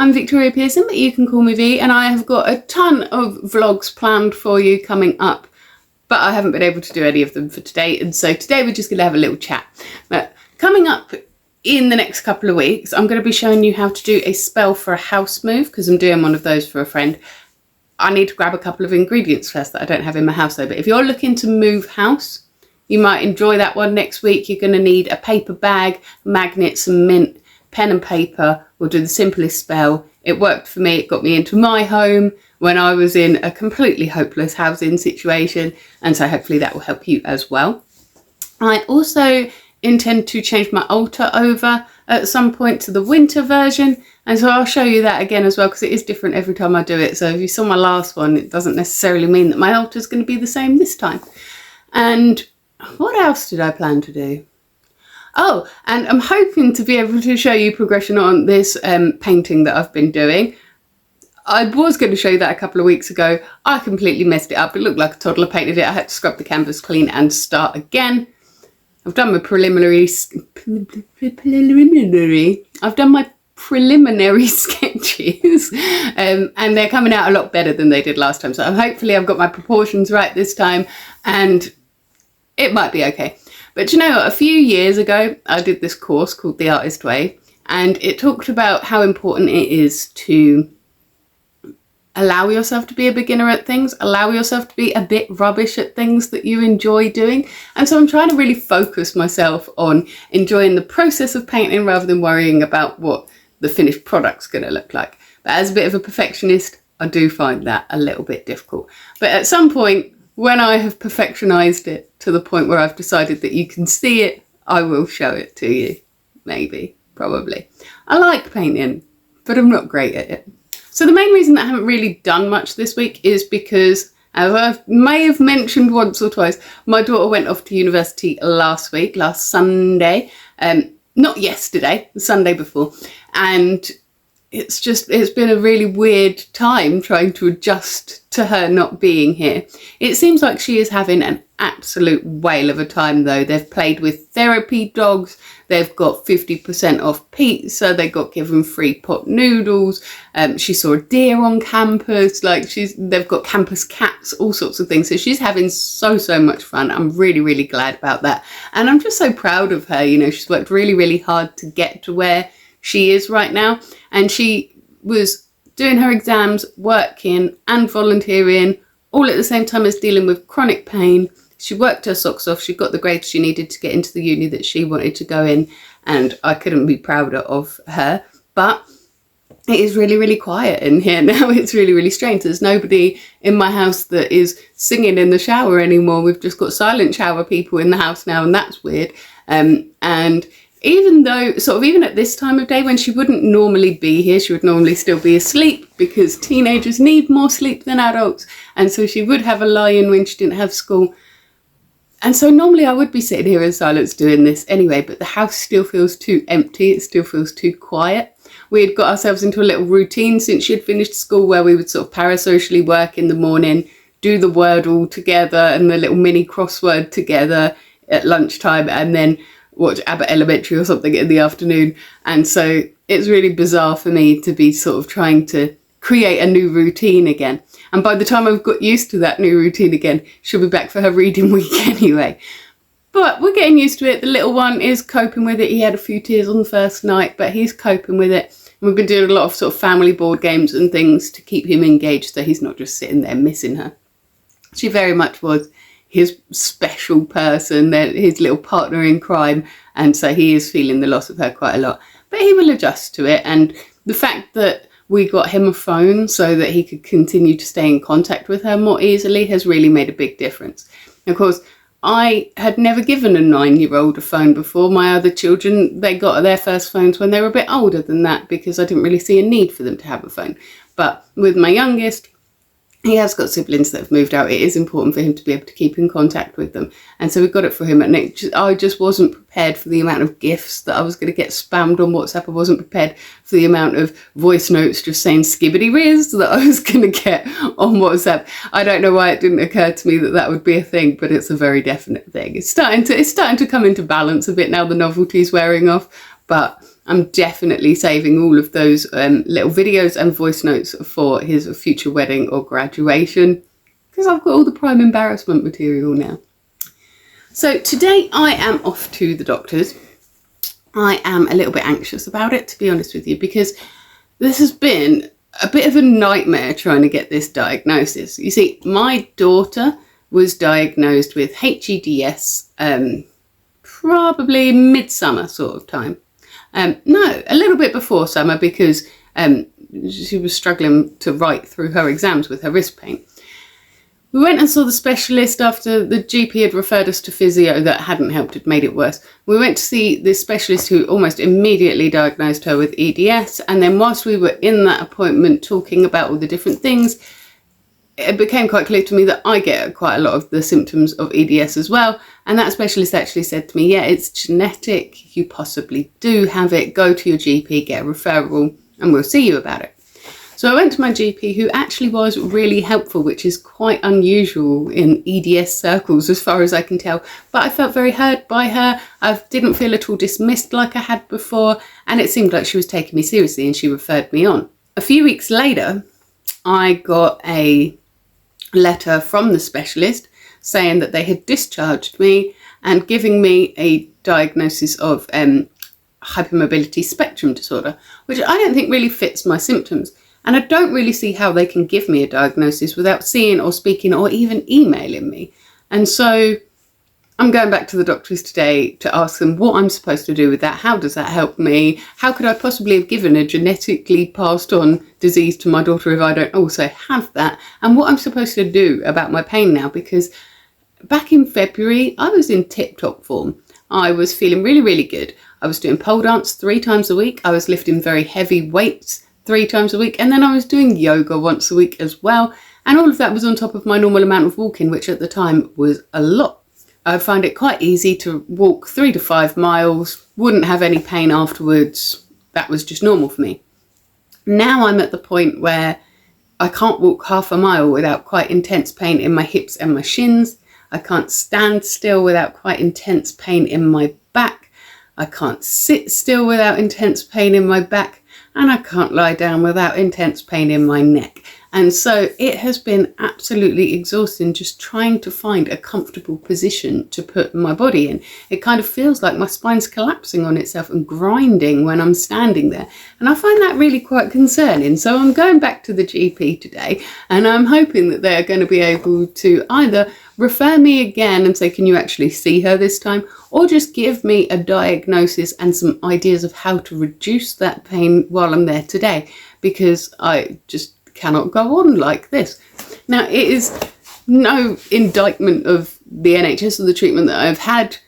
I'm Victoria Pearson, but you can call me V, and I have got a ton of vlogs planned for you coming up, but I haven't been able to do any of them for today, and so today we're just going to have a little chat. But coming up in the next couple of weeks, I'm going to be showing you how to do a spell for a house move, because I'm doing one of those for a friend. I need to grab a couple of ingredients first that I don't have in my house though, but if you're looking to move house, you might enjoy that one next week. You're going to need a paper bag, magnets, some mint, pen and paper. We'll do the simplest spell. It worked for me. It got me into my home when I was in a completely hopeless housing situation, and so hopefully that will help you as well. I also intend to change my altar over at some point to the winter version, and so I'll show you that again as well, because it is different every time I do it. So if you saw my last one, it doesn't necessarily mean that my altar is going to be the same this time. And what else did I plan to do? Oh, and I'm hoping to be able to show you progression on this painting that I've been doing. I was going to show you that a couple of weeks ago. I completely messed it up. It looked like a toddler painted it. I had to scrub the canvas clean and start again. I've done my preliminary sketches, and they're coming out a lot better than they did last time. So hopefully I've got my proportions right this time, and it might be okay. But you know, a few years ago, I did this course called The Artist Way, and it talked about how important it is to allow yourself to be a beginner at things, allow yourself to be a bit rubbish at things that you enjoy doing. And so I'm trying to really focus myself on enjoying the process of painting rather than worrying about what the finished product's going to look like. But as a bit of a perfectionist, I do find that a little bit difficult. But at some point, when I have perfectionized it to the point where I've decided that you can see it, I will show it to you. Maybe, probably. I like painting, but I'm not great at it. So the main reason that I haven't really done much this week is because, as I may have mentioned once or twice, my daughter went off to university last Sunday. Not yesterday, the Sunday before. And it's been a really weird time trying to adjust to her not being here. It seems like she is having an absolute whale of a time though. They've played with therapy dogs, they've got 50% off pizza, they got given free pot noodles, she saw a deer on campus, they've got campus cats, all sorts of things. So she's having so much fun. I'm really glad about that. And I'm just so proud of her. You know, she's worked really hard to get to where she is right now, and she was doing her exams, working and volunteering all at the same time as dealing with chronic pain. She worked her socks off. She got the grades she needed to get into the uni that she wanted to go in, and I couldn't be prouder of her. But it is really quiet in here now. It's really strange. There's nobody in my house that is singing in the shower anymore. We've just got silent shower people in the house now, and that's weird. And even though, even at this time of day when she wouldn't normally be here, she would normally still be asleep, because teenagers need more sleep than adults. And so she would have a lie-in when she didn't have school. And so normally I would be sitting here in silence doing this anyway, but the house still feels too empty. It still feels too quiet. We had got ourselves into a little routine since she had finished school where we would sort of parasocially work in the morning, do the Wordle together and the little mini crossword together at lunchtime, and then watch Abbott Elementary or something in the afternoon. And so it's really bizarre for me to be sort of trying to create a new routine again. And by the time I've got used to that new routine again, she'll be back for her reading week anyway. But we're getting used to it. The little one is coping with it. He had a few tears on the first night, but he's coping with it. And we've been doing a lot of sort of family board games and things to keep him engaged, so he's not just sitting there missing her. She very much was his special person, his little partner in crime, and so he is feeling the loss of her quite a lot. But he will adjust to it, and the fact that we got him a phone so that he could continue to stay in contact with her more easily has really made a big difference. Of course, I had never given a 9-year-old a phone before. My other children, they got their first phones when they were a bit older than that, because I didn't really see a need for them to have a phone. But with my youngest, he has got siblings that have moved out. It is important for him to be able to keep in contact with them. And so we got it for him. And I just wasn't prepared for the amount of gifts that I was going to get spammed on WhatsApp. I wasn't prepared for the amount of voice notes just saying skibbity riz that I was going to get on WhatsApp. I don't know why it didn't occur to me that that would be a thing, but it's a very definite thing. It's starting to come into balance a bit now. The novelty's wearing off. But I'm definitely saving all of those little videos and voice notes for his future wedding or graduation, because I've got all the prime embarrassment material now. So today I am off to the doctor's. I am a little bit anxious about it, to be honest with you, because this has been a bit of a nightmare trying to get this diagnosis. You see, my daughter was diagnosed with HEDS probably midsummer sort of time. No, a little bit before summer, because she was struggling to write through her exams with her wrist pain. We went and saw the specialist after the GP had referred us to physio that hadn't helped, it made it worse. We went to see this specialist who almost immediately diagnosed her with EDS, and then whilst we were in that appointment talking about all the different things, it became quite clear to me that I get quite a lot of the symptoms of EDS as well, and that specialist actually said to me, yeah, it's genetic, you possibly do have it, go to your GP, get a referral, and we'll see you about it. So I went to my GP, who actually was really helpful, which is quite unusual in EDS circles as far as I can tell. But I felt very heard by her. I didn't feel at all dismissed like I had before. And it seemed like she was taking me seriously, and she referred me on. A few weeks later, I got a letter from the specialist saying that they had discharged me and giving me a diagnosis of hypermobility spectrum disorder, which I don't think really fits my symptoms. And I don't really see how they can give me a diagnosis without seeing or speaking or even emailing me. And so I'm going back to the doctors today to ask them what I'm supposed to do with that. How does that help me? How could I possibly have given a genetically passed on disease to my daughter if I don't also have that? And what I'm supposed to do about my pain now, because back in February, I was in tip-top form. I was feeling really, really good. I was doing pole dance 3 times a week. I was lifting very heavy weights 3 times a week, and then I was doing yoga once a week as well, and all of that was on top of my normal amount of walking, which at the time was a lot. I find it quite easy to walk 3 to 5 miles, wouldn't have any pain afterwards. That was just normal for me. Now I'm at the point where I can't walk half a mile without quite intense pain in my hips and my shins. I can't stand still without quite intense pain in my back. I can't sit still without intense pain in my back. And I can't lie down without intense pain in my neck. And so it has been absolutely exhausting just trying to find a comfortable position to put my body in. It kind of feels like my spine's collapsing on itself and grinding when I'm standing there. And I find that really quite concerning. So I'm going back to the GP today, and I'm hoping that they're going to be able to either refer me again and say, can you actually see her this time? Or just give me a diagnosis and some ideas of how to reduce that pain while I'm there today, because I just cannot go on like this. Now, it is no indictment of the NHS or the treatment that I've had.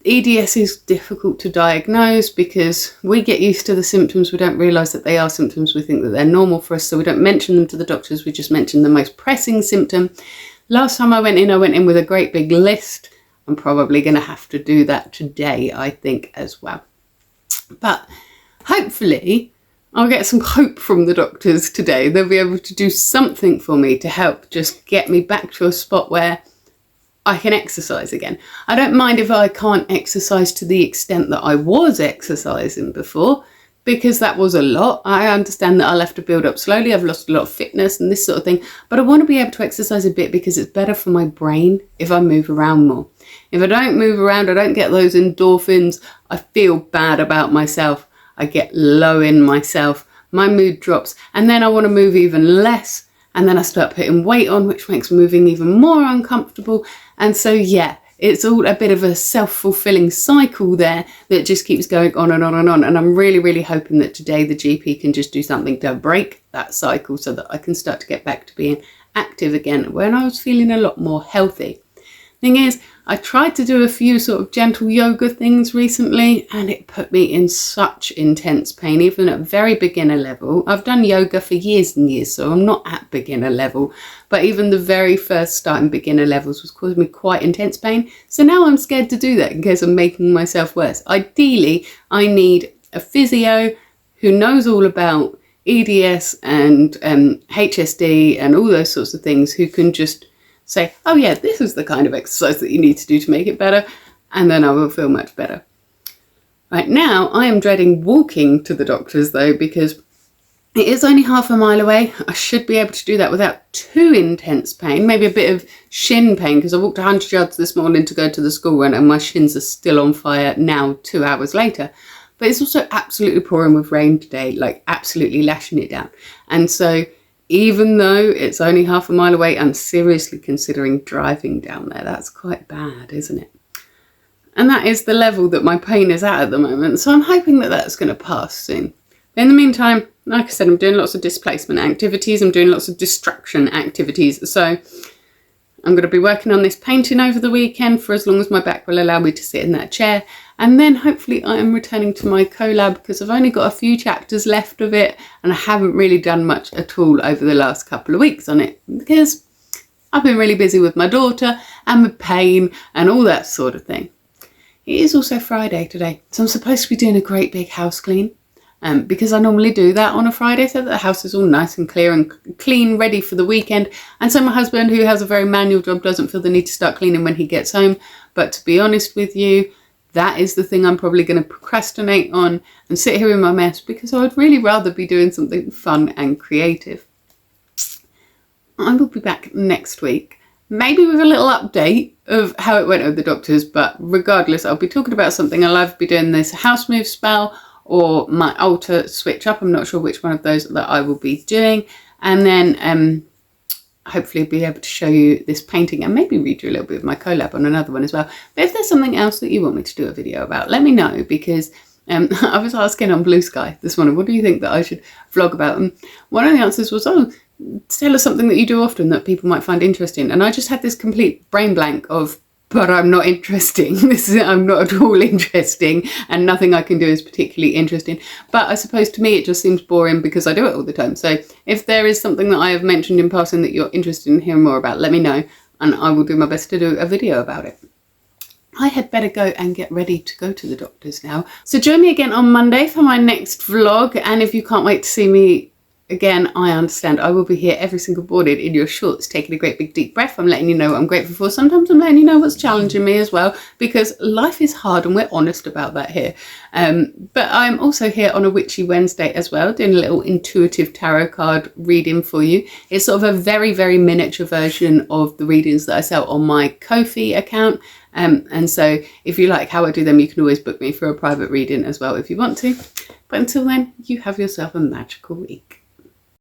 EDS is difficult to diagnose because we get used to the symptoms. We don't realise that they are symptoms. We think that they're normal for us, so we don't mention them to the doctors. We just mention the most pressing symptom. Last time I went in with a great big list. I'm probably going to have to do that today, I think, as well. But hopefully I'll get some hope from the doctors today. They'll be able to do something for me to help just get me back to a spot where I can exercise again. I don't mind if I can't exercise to the extent that I was exercising before, because that was a lot. I understand that I'll have to build up slowly. I've lost a lot of fitness and this sort of thing, but I want to be able to exercise a bit because it's better for my brain if I move around more. If I don't move around, I don't get those endorphins. I feel bad about myself. I get low in myself. My mood drops, and then I want to move even less, and then I start putting weight on, which makes moving even more uncomfortable. And so, yeah, it's all a bit of a self-fulfilling cycle there that just keeps going on and on and on. And I'm really, really hoping that today the GP can just do something to break that cycle so that I can start to get back to being active again when I was feeling a lot more healthy. Thing is, I tried to do a few sort of gentle yoga things recently, and it put me in such intense pain, even at very beginner level. I've done yoga for years and years, so I'm not at beginner level, but even the very first starting beginner levels was causing me quite intense pain. So now I'm scared to do that in case I'm making myself worse. Ideally, I need a physio who knows all about EDS and HSD and all those sorts of things, who can just say, oh yeah, this is the kind of exercise that you need to do to make it better, and then I will feel much better. Right now, I am dreading walking to the doctor's though, because it is only half a mile away. I should be able to do that without too intense pain, maybe a bit of shin pain, because I walked 100 yards this morning to go to the school run and my shins are still on fire now 2 hours later. But it's also absolutely pouring with rain today, like absolutely lashing it down. And so even though it's only half a mile away, I'm seriously considering driving down there. That's quite bad, isn't it? And that is the level that my pain is at the moment. So I'm hoping that that's going to pass soon. In the meantime, like I said, I'm doing lots of displacement activities. I'm doing lots of distraction activities. So I'm going to be working on this painting over the weekend for as long as my back will allow me to sit in that chair. And then hopefully I am returning to my collab, because I've only got a few chapters left of it and I haven't really done much at all over the last couple of weeks on it, because I've been really busy with my daughter and with pain and all that sort of thing. It is also Friday today, so I'm supposed to be doing a great big house clean. Because I normally do that on a Friday so that the house is all nice and clear and clean, ready for the weekend. And so my husband, who has a very manual job, doesn't feel the need to start cleaning when he gets home. But to be honest with you, that is the thing I'm probably going to procrastinate on and sit here in my mess, because I would really rather be doing something fun and creative. I will be back next week, maybe with a little update of how it went with the doctors. But regardless, I'll be talking about something. I'll either be doing this house move spell or my altar switch up. I'm not sure which one of those that I will be doing. And then hopefully be able to show you this painting and maybe read you a little bit of my collab on another one as well. But if there's something else that you want me to do a video about, let me know, because I was asking on Blue Sky this morning, what do you think that I should vlog about? And one of the answers was, oh, tell us something that you do often that people might find interesting. And I just had this complete brain blank of, but I'm not interesting. I'm not at all interesting, and nothing I can do is particularly interesting. But I suppose to me it just seems boring because I do it all the time. So if there is something that I have mentioned in passing that you're interested in hearing more about, let me know and I will do my best to do a video about it. I had better go and get ready to go to the doctors now. So join me again on Monday for my next vlog. And if you can't wait to see me again, I understand. I will be here every single morning in your shorts, taking a great big deep breath. I'm letting you know what I'm grateful for. Sometimes I'm letting you know what's challenging me as well, because life is hard and we're honest about that here. But I'm also here on a Witchy Wednesday as well, doing a little intuitive tarot card reading for you. It's sort of a very, very miniature version of the readings that I sell on my Ko-fi account. And so if you like how I do them, you can always book me for a private reading as well if you want to. But until then, you have yourself a magical week.